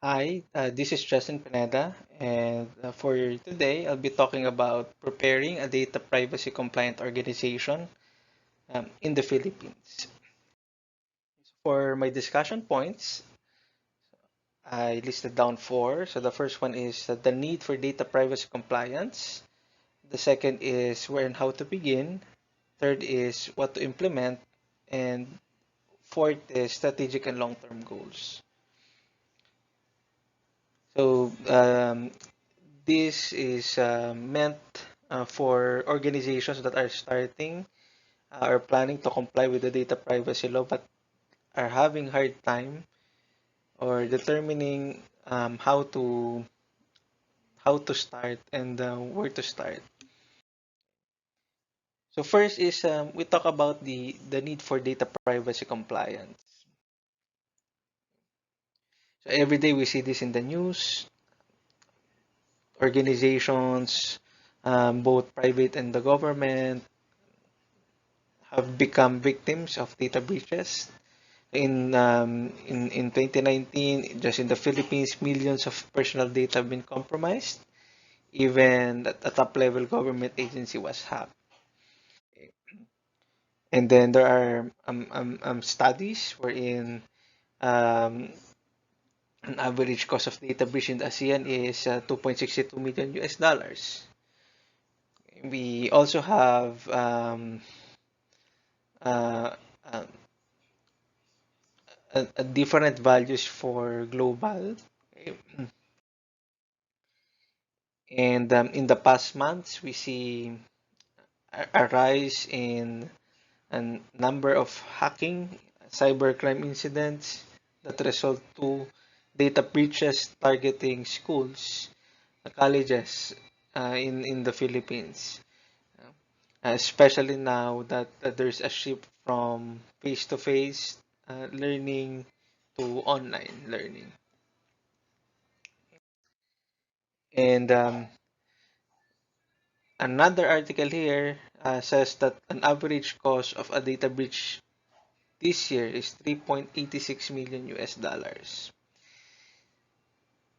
Hi, this is Justin Pineda, and for today, I'll be talking about preparing a data privacy compliant organization in the Philippines. For my discussion points, I listed down four. So the first one is the need for data privacy compliance. The second is where and how to begin. Third is what to implement. And fourth is strategic and long-term goals. So this is meant for organizations that are starting or planning to comply with the data privacy law but are having hard time or determining how to start and where to start. So first is we talk about the need for data privacy compliance. So every day we see this in the news. Organizations, both private and the government, have become victims of data breaches. In 2019, just in the Philippines, millions of personal data have been compromised. Even a top-level government agency was hacked. And then there are studies wherein um, an average cost of data breach in the ASEAN is 2.62 million US dollars. We also have uh, uh, a different values for global. Okay. And in the past months, we see a rise in a number of hacking, cybercrime incidents that result to data breaches targeting schools, colleges in the Philippines. Especially now that there's a shift from face-to-face learning to online learning. And another article here says that an average cost of a data breach this year is 3.86 million US dollars.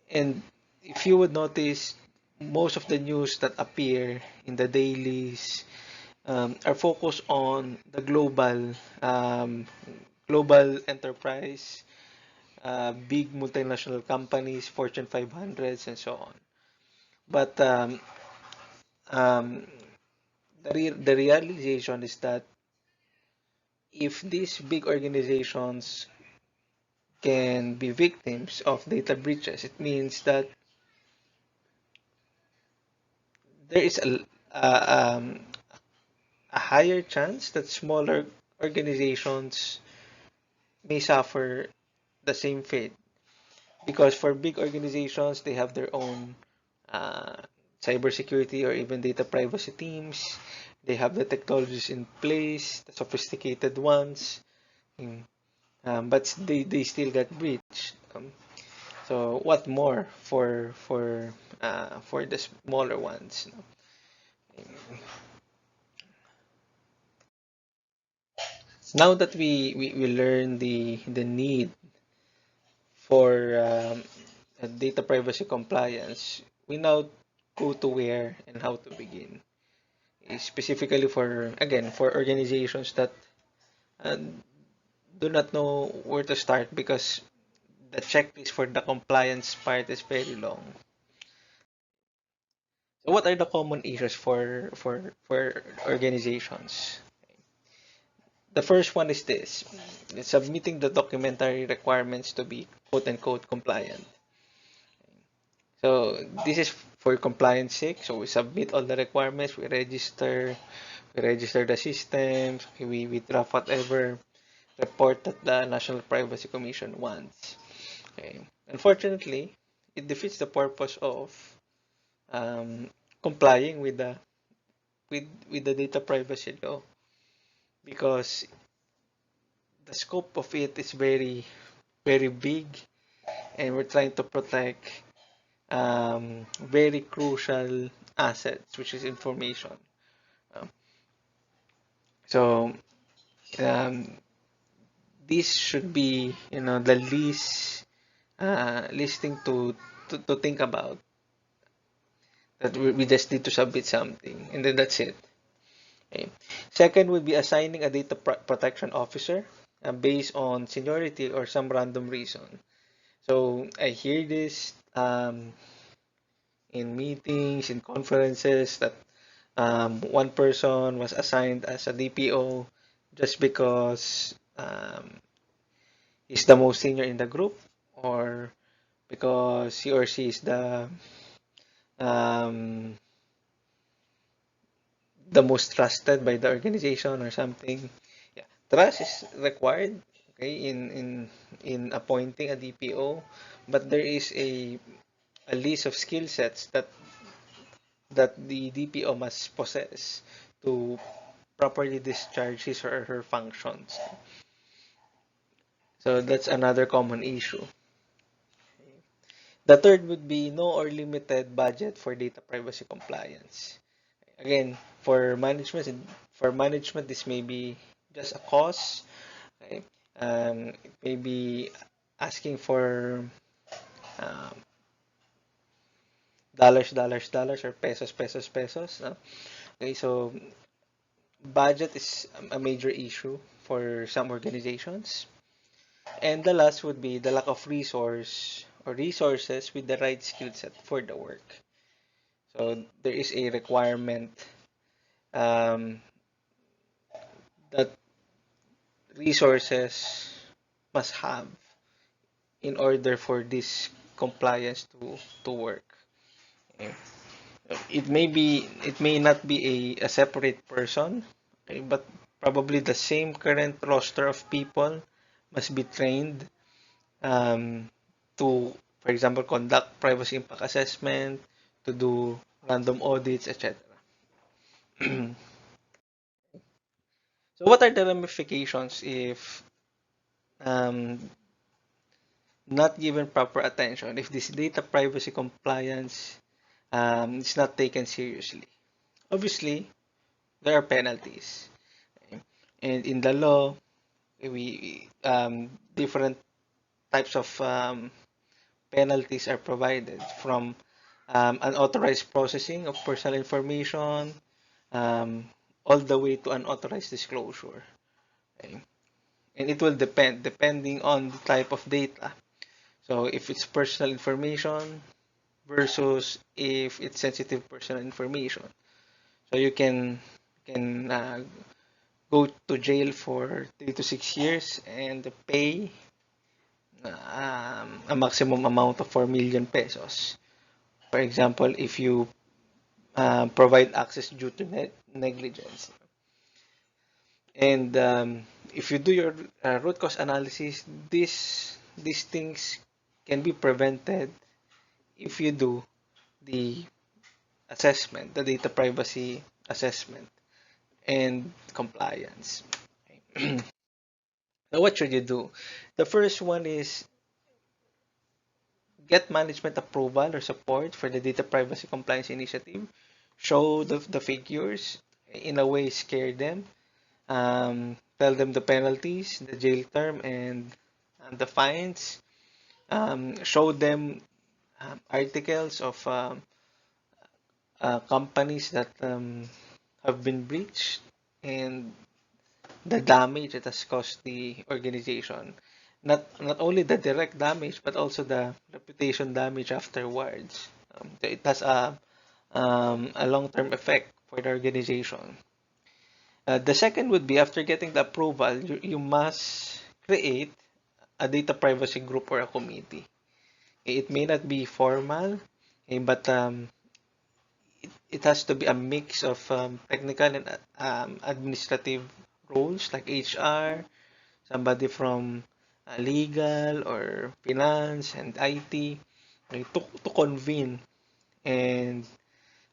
And if you would notice, most of the news that appear in the dailies are focused on the global enterprise, big multinational companies, Fortune 500s, and so on. But um, the realization is that if these big organizations can be victims of data breaches, it means that there is a higher chance that smaller organizations may suffer the same fate. Because for big organizations, they have their own uh, cybersecurity or even data privacy teams. They have the technologies in place, the sophisticated ones, mm, but they still get breached. So what more for the smaller ones? Now that we learn the need for data privacy compliance, we now go to where and how to begin. Specifically for again for organizations that uh, do not know where to start because the checklist for the compliance part is very long. So what are the common issues for organizations? The first one is this: submitting the documentary requirements to be quote unquote compliant. So this is for compliance sake. So we submit all the requirements, we register the systems, we draft whatever report that the National Privacy Commission wants. Okay. Unfortunately, it defeats the purpose of um, complying with the data privacy law because the scope of it is very big, and we're trying to protect very crucial assets, which is information. Um, so um, this should be, the least listing to think about, that we just need to submit something, and then that's it. Okay. Second would be assigning a data protection officer based on seniority or some random reason. So I hear this in meetings, in conferences, that one person was assigned as a DPO just because he's the most senior in the group, or because he or she is um, the most trusted by the organization or something. Yeah, trust is required, okay, in appointing a DPO, but there is a list of skill sets that the DPO must possess to properly discharge his or her functions. So that's another common issue. The third would be no or limited budget for data privacy compliance. Again, for management, this may be just a cost. Okay? It may be asking for um, dollars, or pesos. No? Okay, so budget is a major issue for some organizations. And the last would be the lack of resources with the right skill set for the work. So there is a requirement um, that resources must have in order for this compliance to work. Okay. It may not be a separate person, okay, but probably the same current roster of people must be trained to, for example, conduct privacy impact assessment, to do random audits, etc. So what are the ramifications if um, not given proper attention, if this data privacy compliance is not taken seriously? Obviously, there are penalties. Okay? And in the law, we different types of penalties are provided, from unauthorized processing of personal information, um, all the way to unauthorized disclosure. Okay? And it will depending on the type of data. So if it's personal information versus if it's sensitive personal information. So you can go to jail for 3 to 6 years and pay a maximum amount of 4 million pesos. For example, if you provide access due to negligence. And if you do your root cause analysis, these things can be prevented if you do the assessment, the data privacy assessment and compliance. Now, what should you do? The first one is get management approval or support for the data privacy compliance initiative. Show the figures, in a way scare them. Tell them the penalties, the jail term, and the fines. Show them articles of companies that have been breached, and the damage it has caused the organization. Not only the direct damage, but also the reputation damage afterwards. So it has a long-term effect for the organization. The second would be, after getting the approval, you must create a data privacy group or a committee. It may not be formal, but it has to be a mix of technical and administrative roles, like HR, somebody from legal or finance and IT, okay, to convene and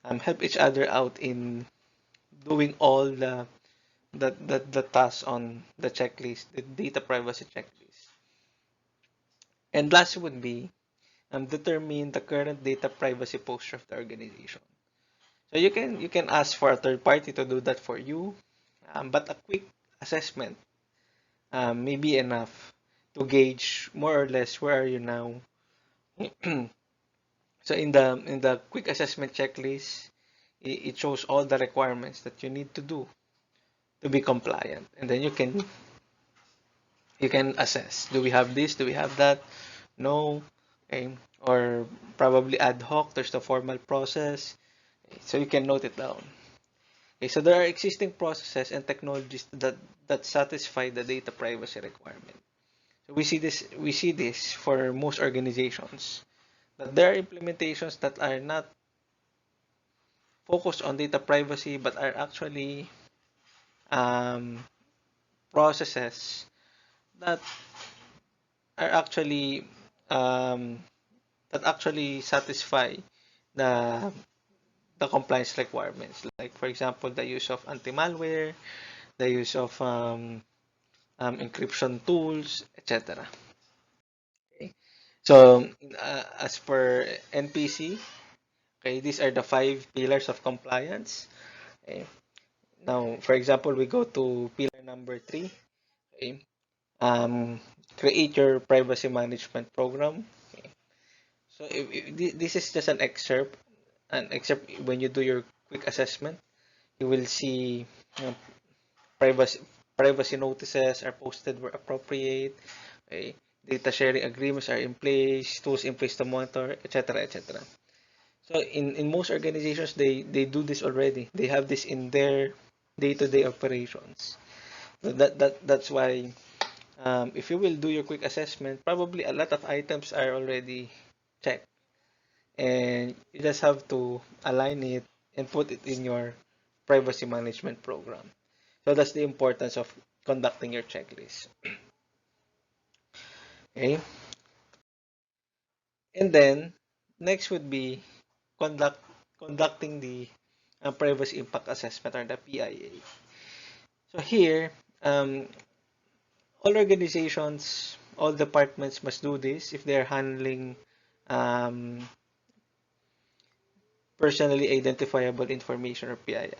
help each other out in doing all the tasks on the checklist, the data privacy checklist. And last would be determine the current data privacy posture of the organization. So you can ask for a third party to do that for you, but a quick assessment may be enough to gauge more or less where are you now, So in the quick assessment checklist, it shows all the requirements that you need to do to be compliant, and then you can assess. Do we have this? Do we have that? No. Okay. Or probably ad hoc. There's the formal process. Okay, so you can note it down. Okay, so there are existing processes and technologies that satisfy the data privacy requirement. So we see this for most organizations. That there are implementations that are not focused on data privacy but are actually um, processes that are actually um, satisfy the the compliance requirements. Like for example, the use of anti-malware, the use of encryption tools, etc. Okay. So as per NPC, okay, these are the 5 pillars of compliance. Okay. Now, for example, we go to pillar number 3. Okay. Create your privacy management program. Okay. So this is just an excerpt when you do your quick assessment. You will see privacy privacy notices are posted where appropriate. Okay. Data sharing agreements are in place, tools in place to monitor, etc., etc. So in most organizations, they do this already. They have this in their day-to-day operations. So that's why if you will do your quick assessment, probably a lot of items are already checked, and you just have to align it and put it in your privacy management program. So that's the importance of conducting your checklist. Okay, and then next would be conducting the privacy impact assessment, or the PIA. So here, all organizations, all departments must do this if they're handling um, personally identifiable information, or PII.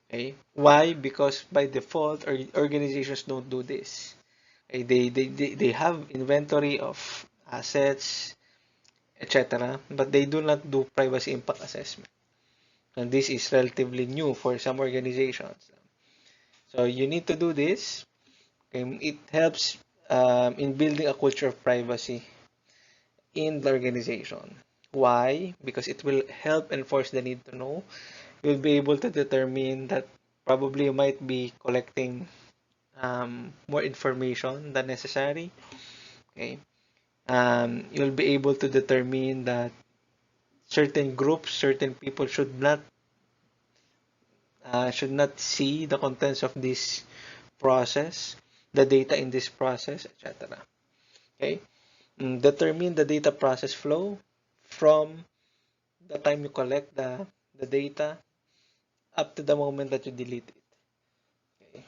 Okay? Why? Because by default, organizations don't do this. Okay? They have inventory of assets, etc., but they do not do privacy impact assessment. And this is relatively new for some organizations. So you need to do this. Okay? It helps in building a culture of privacy in the organization. Why? Because it will help enforce the need to know. You'll be able to determine that probably you might be collecting more information than necessary. Okay. You'll be able to determine that certain groups, certain people should not see the contents of this process, the data in this process, etc. Okay. Determine the data process flow from the time you collect the data up to the moment that you delete it. Okay.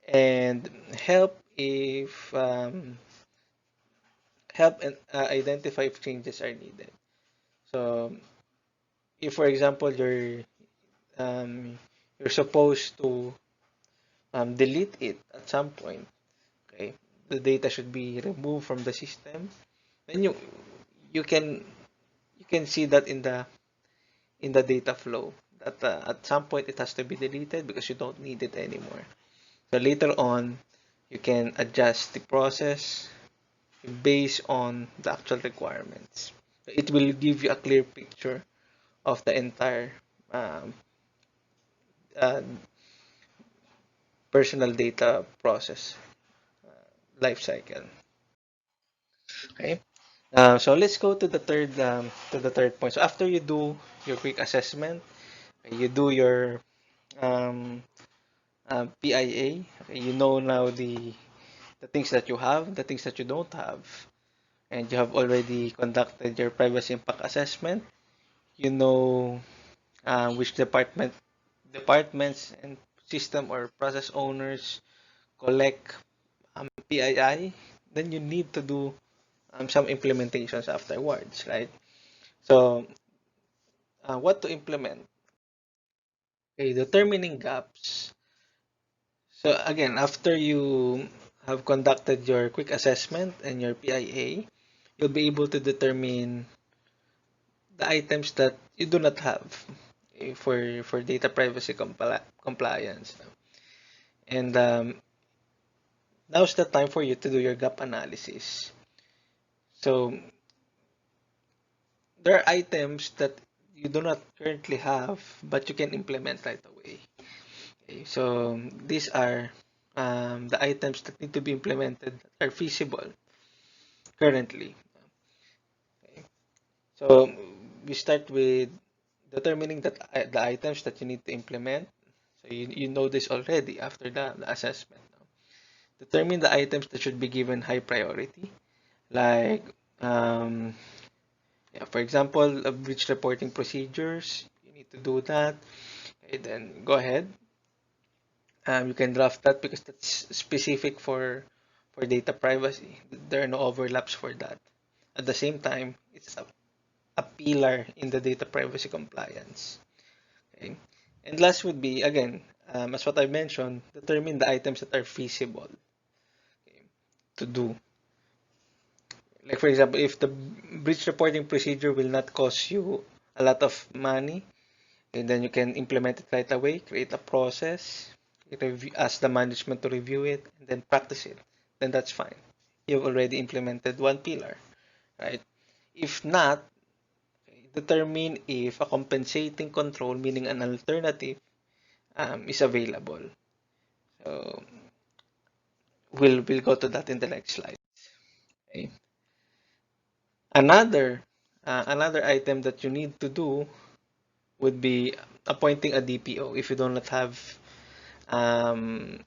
And help if help and identify if changes are needed. So if for example you're supposed to delete it at some point, okay, the data should be removed from the system, then you can you can see that in the data flow that at some point it has to be deleted because you don't need it anymore. So later on, you can adjust the process based on the actual requirements. It will give you a clear picture of the entire um, uh, personal data process life cycle. Okay. So let's go to the third point. So after you do your quick assessment, you do your um, PIA. Okay, you know now the things that you have, the things that you don't have, and you have already conducted your privacy impact assessment. You know which departments and system or process owners collect PII. Then you need to do some implementations afterwards, right? So what to implement? Okay, determining gaps. So again, after you have conducted your quick assessment and your PIA, you'll be able to determine the items that you do not have for data privacy compliance. And now's the time for you to do your gap analysis. So there are items that you do not currently have, but you can implement right away. Okay, so these are the items that need to be implemented that are feasible currently. Okay. So we start with determining that the items that you need to implement. So you know this already after the assessment. Determine the items that should be given high priority, like um, yeah, for example, breach reporting procedures. You need to do that. Okay, then go ahead. You can draft that because that's specific for data privacy. There are no overlaps for that. At the same time, it's a pillar in the data privacy compliance. Okay. And last would be, again, as what I mentioned, determine the items that are feasible, okay, to do. Like, for example, if the breach reporting procedure will not cost you a lot of money, and then you can implement it right away, create a process, ask the management to review it, and then practice it, then that's fine. You've already implemented one pillar, right? If not, determine if a compensating control, meaning an alternative, is available. So we'll go to that in the next slide. Okay. Another another item that you need to do would be appointing a DPO if you do not have um,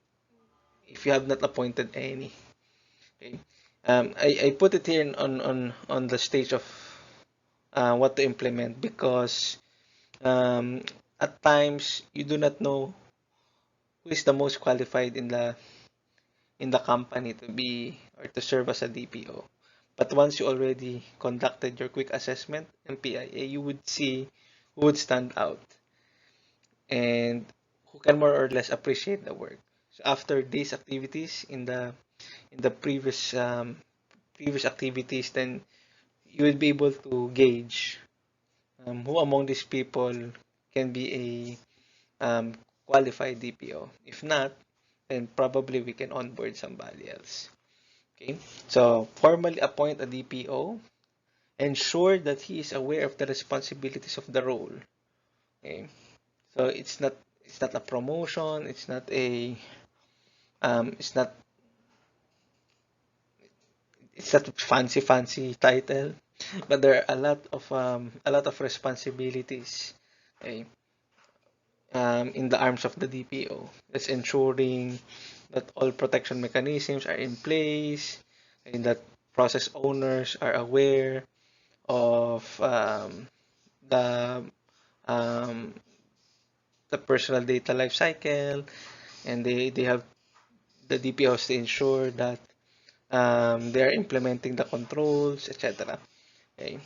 if you have not appointed any. Okay. I put it here on the stage of what to implement because um, at times you do not know who is the most qualified in the company to be or to serve as a DPO. But once you already conducted your quick assessment MPIA, you would see who would stand out and who can more or less appreciate the work. So after these activities in the previous activities, then you will be able to gauge who among these people can be a qualified DPO. If not, then probably we can onboard somebody else. Okay, so formally appoint a DPO. Ensure that he is aware of the responsibilities of the role. Okay, so it's not a promotion. It's not it's not a fancy title, but there are a lot of responsibilities. Okay, in the arms of the DPO. It's ensuring that all protection mechanisms are in place and that process owners are aware of the um, the personal data lifecycle, and they have the DPOs to ensure that they are implementing the controls, etc. Okay.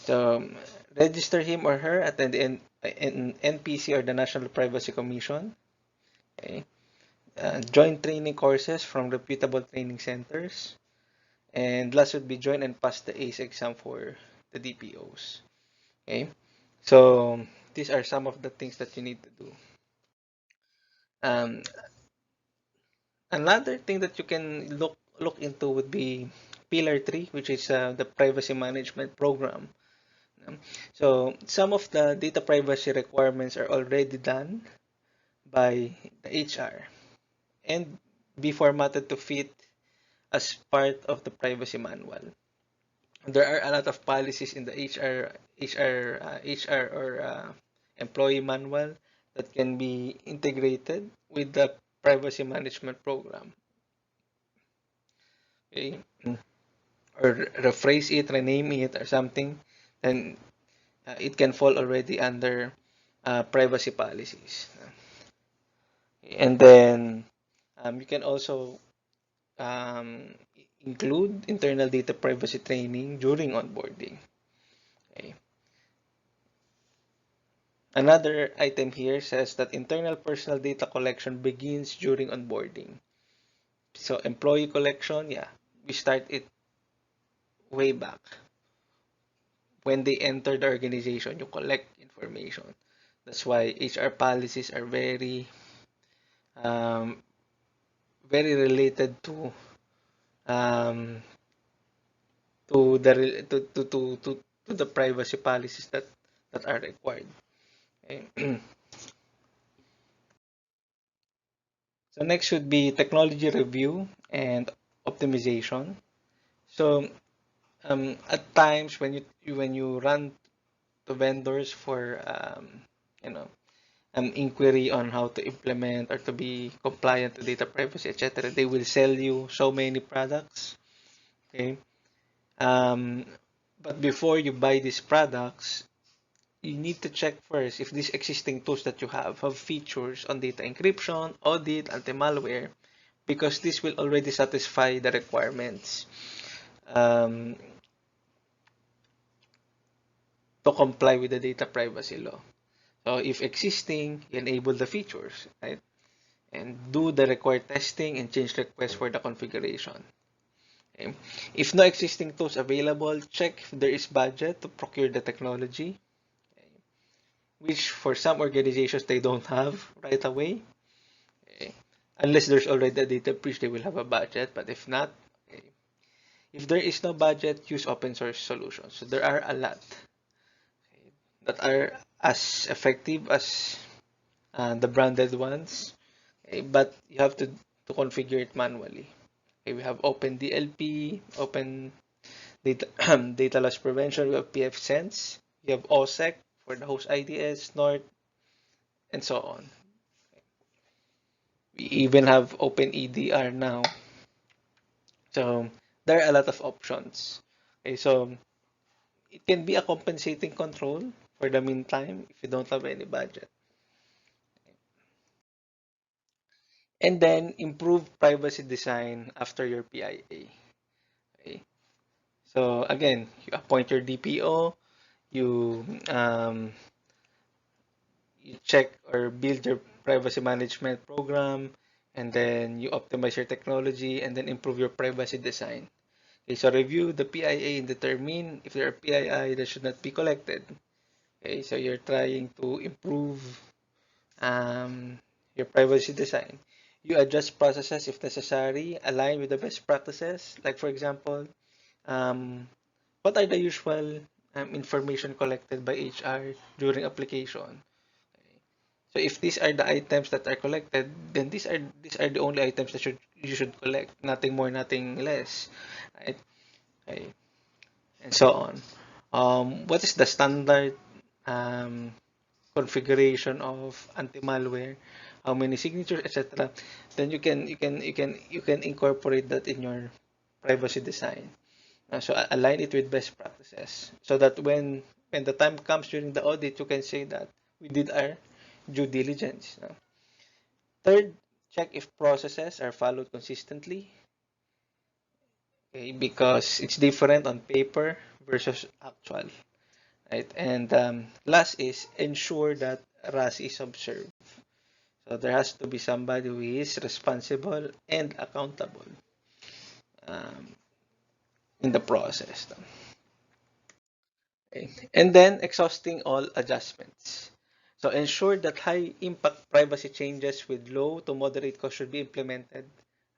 So register him or her at the NPC or the National Privacy Commission. Okay. Join training courses from reputable training centers. And last would be join and pass the ACE exam for the DPOs. Okay. So these are some of the things that you need to do. Um, Another thing that you can look into would be Pillar 3, which is the privacy management program. So some of the data privacy requirements are already done by the HR and be formatted to fit as part of the privacy manual. There are a lot of policies in the HR or employee manual that can be integrated with the privacy management program. Okay? Or rephrase it, rename it, or something, then it can fall already under privacy policies. And then you can also um, include internal data privacy training during onboarding. Okay. Another item here says that internal personal data collection begins during onboarding. So employee collection, yeah, we start it way back when they enter the organization, you collect information. That's why HR policies are um, very related um, to the privacy policies that are required. Okay. So next should be technology review and optimization. So at times when you run to vendors for you know inquiry on how to implement or to be compliant to data privacy, etc., they will sell you so many products. Okay. Um, but before you buy these products, you need to check first if these existing tools that you have features on data encryption, audit, anti-malware, because this will already satisfy the requirements um, to comply with the data privacy law. So if existing, enable the features, right? And do the required testing and change requests for the configuration. Okay. If no existing tools available, check if there is budget to procure the technology, which for some organizations they don't have right away. Okay. Unless there's already a data breach, they will have a budget. But if not, okay. If there is no budget, use open source solutions. So there are a lot that are as effective as the branded ones, okay, but you have to configure it manually. Okay, we have OpenDLP, Open Data Data Loss Prevention, we have pfSense, we have OSEC for the host IDS, Snort, and so on. We even have OpenEDR now. So there are a lot of options. Okay, so it can be a compensating control for the meantime if you don't have any budget. And then improve privacy design after your PIA. Okay. So again, you appoint your DPO, you you check or build your privacy management program, and then you optimize your technology and then improve your privacy design. Okay, so review the PIA and determine if there are PII that should not be collected. Okay, so you're trying to improve um, your privacy design. You adjust processes if necessary, align with the best practices. Like for example, um, what are the usual information collected by HR during application? So if these are the items that are collected, then these are the only items that you should collect. Nothing more, nothing less, right? Okay. And so on. What is the standard um, configuration of anti-malware? How many signatures, etc. Then you can incorporate that in your privacy design. So align it with best practices so that when the time comes during the audit, you can say that we did our due diligence. Third, check if processes are followed consistently, okay, because it's different on paper versus actual, right? And last is ensure that RAS is observed. So there has to be somebody who is responsible and accountable um, in the process. Okay. And then exhausting all adjustments. So ensure that high impact privacy changes with low to moderate cost should be implemented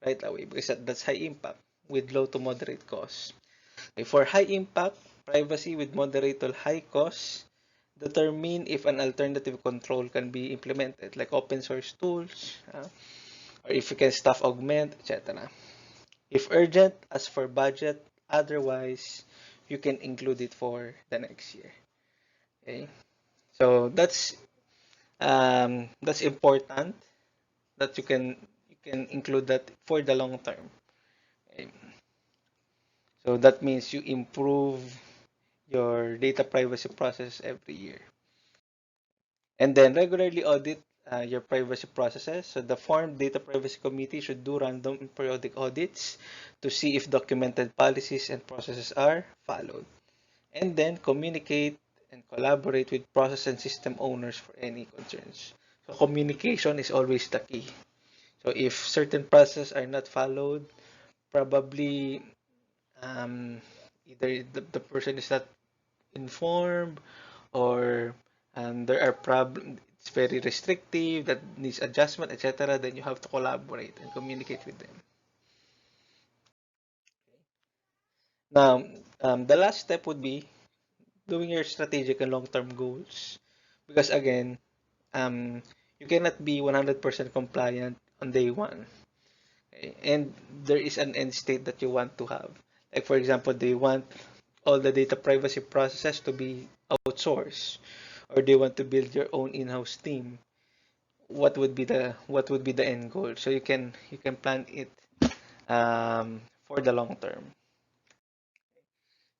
right away because that's high impact with low to moderate cost. Okay, for high impact privacy with moderate to high cost, determine if an alternative control can be implemented like open source tools or if you can staff augment, etc. If urgent, as for budget, otherwise you can include it for the next year. Okay, so that's important that you can include that for the long term. Okay. So that means you improve your data privacy process every year. And then regularly audit your privacy processes. So the formed data privacy committee should do random and periodic audits to see if documented policies and processes are followed. And then communicate and collaborate with process and system owners for any concerns. So communication is always the key. So if certain processes are not followed, probably um, either the person is not informed, or there are problems, it's very restrictive, that needs adjustment, etc., then you have to collaborate and communicate with them. Now, the last step would be doing your strategic and long-term goals. Because again, you cannot be 100% compliant on day one. Okay? And there is an end state that you want to have. Like for example, they want all the data privacy processes to be outsourced, or they want to build your own in-house team. What would be the end goal? So you can plan it for the long term.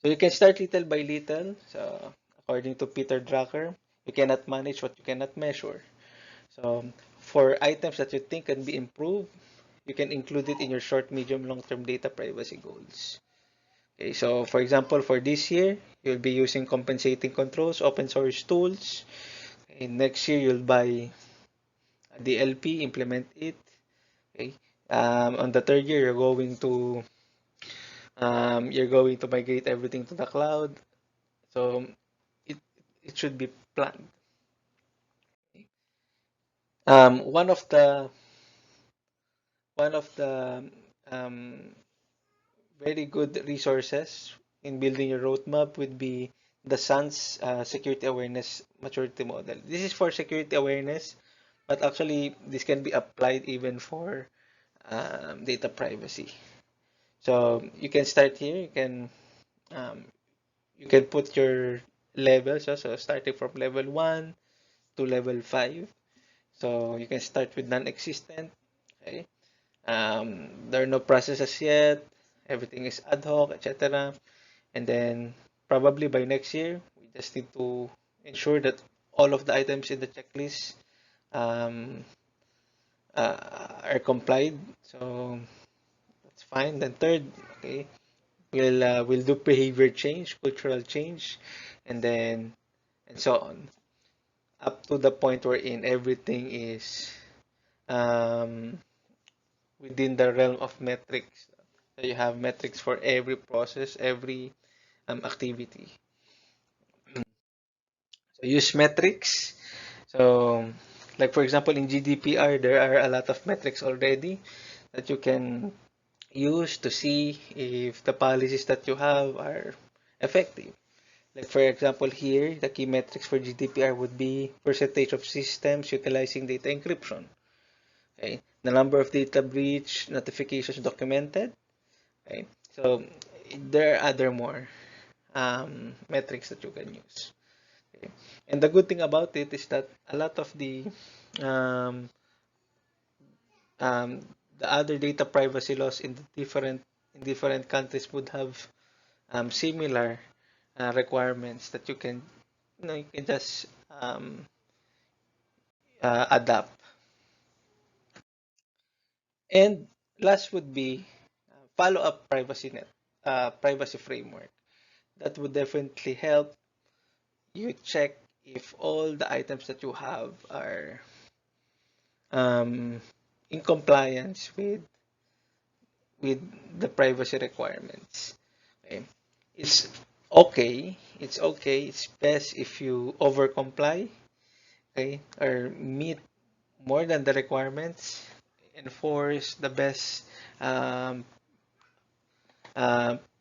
So you can start little by little. So according to Peter Drucker, you cannot manage what you cannot measure. So for items that you think can be improved, you can include it in your short, medium, long-term data privacy goals. Okay, so for example, for this year, you'll be using compensating controls, open source tools. Okay, next year, you'll buy the LP, implement it. Okay. On the third year, you're going to migrate everything to the cloud. So it it should be planned. One of the um, very good resources in building your roadmap would be the SANS security awareness maturity model. This is for security awareness, but actually this can be applied even for data privacy. So you can start here. Um, you can put your levels. So starting from level 1 to level 5. So you can start with non-existent. Okay. There are no processes yet. Everything is ad hoc, etc. And then probably by next year, we just need to ensure that all of the items in the checklist um, are complied. So that's fine. Then third, okay, we'll do behavior change, cultural change, and then and so on, up to the point wherein everything is um, within the realm of metrics. So you have metrics for every process, every activity. So use metrics. So, like for example, in GDPR, there are a lot of metrics already that you can use to see if the policies that you have are effective. Like for example, here, the key metrics for GDPR would be percentage of systems utilizing data encryption. Okay, the number of data breach notifications documented. Okay, so there are other more metrics that you can use. Okay. And the good thing about it is that a lot of um, um, the other data privacy laws in different countries would have similar requirements that you can just adapt. And last would be follow up privacy framework. That would definitely help you check if all the items that you have are um, in compliance with the privacy requirements. Okay. It's it's best if you over comply, okay, or meet more than the requirements, enforce the best um,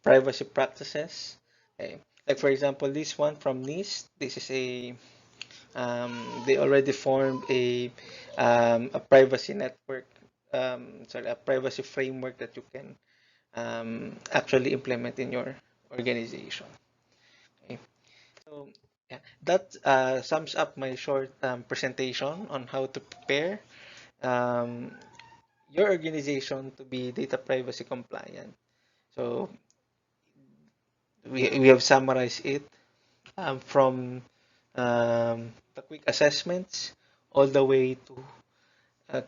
privacy practices. Okay. Like for example, this one from NIST, this is they already formed a privacy network, a privacy framework that you can actually implement in your organization. Okay. So yeah, that sums up my short presentation on how to prepare um, your organization to be data privacy compliant. So we have summarized it from the quick assessments all the way to uh,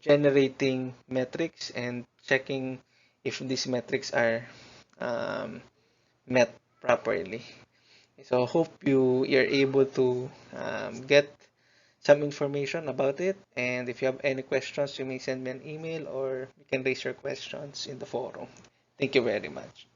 generating metrics and checking if these metrics are um, met properly. So hope you're able to get some information about it. And if you have any questions, you may send me an email or you can raise your questions in the forum. Thank you very much.